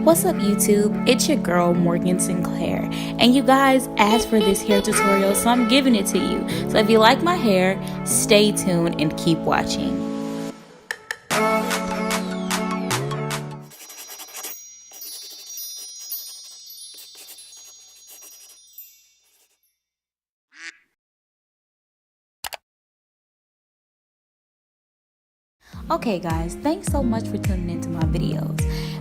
What's up YouTube? It's your girl Morgan Sinclaire, and you guys asked for this hair tutorial, so I'm giving it to you. So if you like my hair, stay tuned and keep watching. Okay guys, thanks so much for tuning into my videos.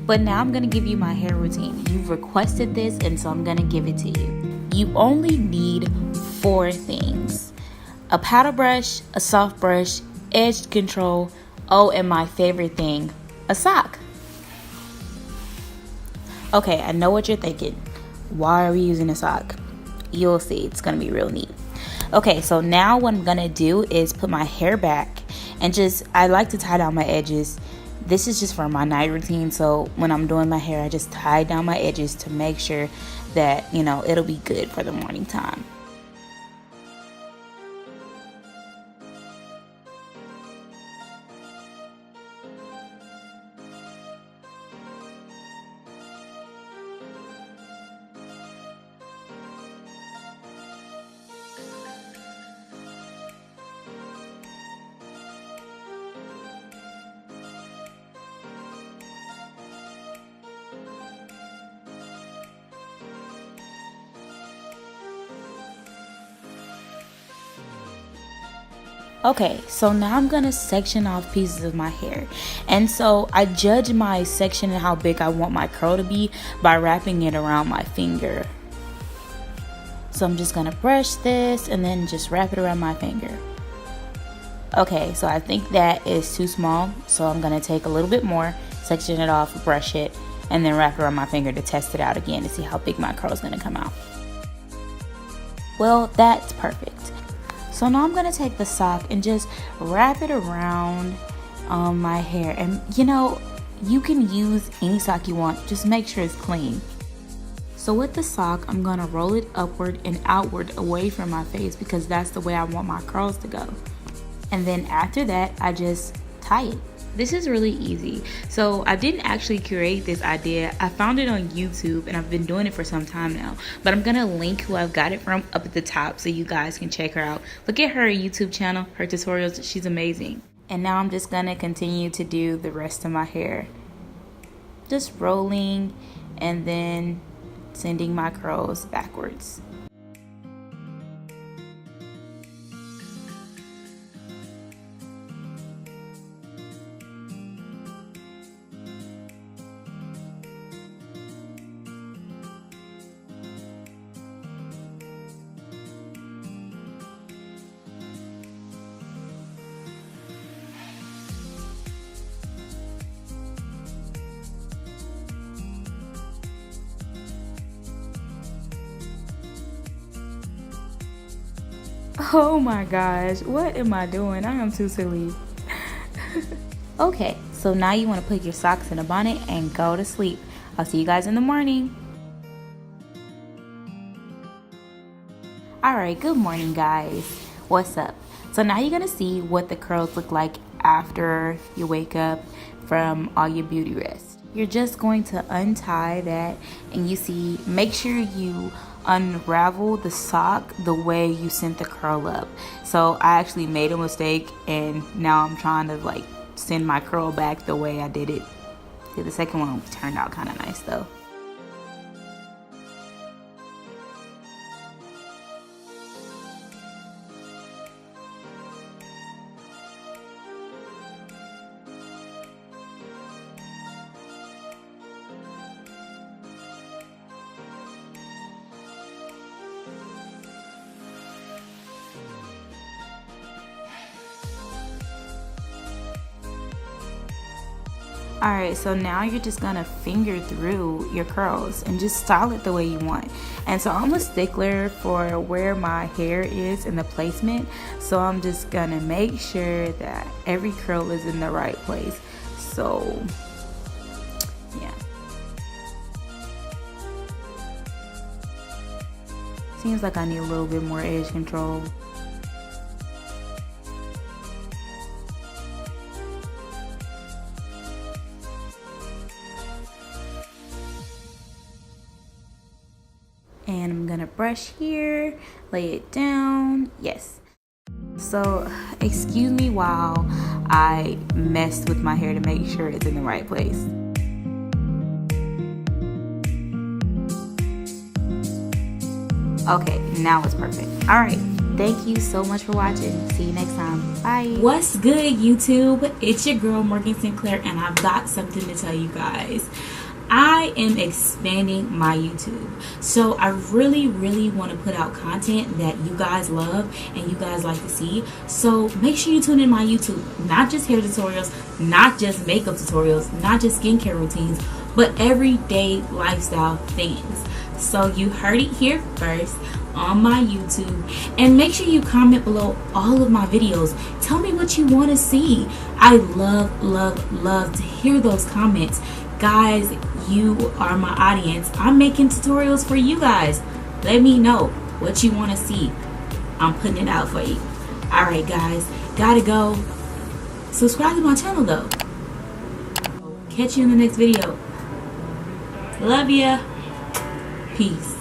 But now I'm going to give you my hair routine. You've requested this, and so I'm going to give it to you. You only need 4 things. A powder brush, a soft brush, edge control, oh, and my favorite thing, a sock. Okay, I know what you're thinking. Why are we using a sock? You'll see, it's going to be real neat. Okay, so now what I'm going to do is put my hair back and I like to tie down my edges. This is just for my night routine, so when I'm doing my hair, I just tie down my edges to make sure that, it'll be good for the morning time. Okay, so now I'm gonna section off pieces of my hair. And so I judge my section and how big I want my curl to be by wrapping it around my finger. So I'm just gonna brush this and then just wrap it around my finger. Okay, so I think that is too small, so I'm gonna take a little bit more, section it off, brush it, and then wrap it around my finger to test it out again to see how big my curl is gonna come out. Well, that's perfect. So now I'm going to take the sock and just wrap it around my hair. And you can use any sock you want. Just make sure it's clean. So with the sock, I'm going to roll it upward and outward away from my face because that's the way I want my curls to go. And then after that, I just tie it. This is really easy. So I didn't actually create this idea. I found it on YouTube and I've been doing it for some time now. But I'm gonna link who I've got it from up at the top so you guys can check her out. Look at her YouTube channel, her tutorials, she's amazing. And now I'm just gonna continue to do the rest of my hair. Just rolling and then sending my curls backwards. Oh my gosh, what am I doing? I am too silly. Okay, so now you want to put your socks in a bonnet and go to sleep. I'll see you guys in the morning. Alright, good morning guys. What's up? So now you're going to see what the curls look like after you wake up from all your beauty rest. You're just going to untie that and you see, make sure you unravel the sock the way you sent the curl up. So I actually made a mistake and now I'm trying to send my curl back the way I did it. See, the second one turned out kind of nice though. Alright, so now you're just gonna finger through your curls and just style it the way you want. And so I'm a stickler for where my hair is and the placement, so I'm just gonna make sure that every curl is in the right place. So yeah, seems like I need a little bit more edge control. and I'm gonna brush here, lay it down. Yes. So excuse me while I messed with my hair to make sure it's in the right place. Okay, now it's perfect. All right, thank you so much for watching. See you next time. Bye. What's good, YouTube? It's your girl Morgan Sinclaire, and I've got something to tell you guys. I am expanding my YouTube, so I really want to put out content that you guys love and you guys like to see. So make sure you tune in my YouTube, not just hair tutorials, not just makeup tutorials, not just skincare routines, but everyday lifestyle things. So you heard it here first on my YouTube, and make sure you comment below all of my videos. Tell me what you want to see. I love to hear those comments. Guys, you are my audience. I'm making tutorials for you guys. Let me know what you want to see. I'm putting it out for you. Alright guys, gotta go. Subscribe to my channel though. Catch you in the next video. Love ya. Peace.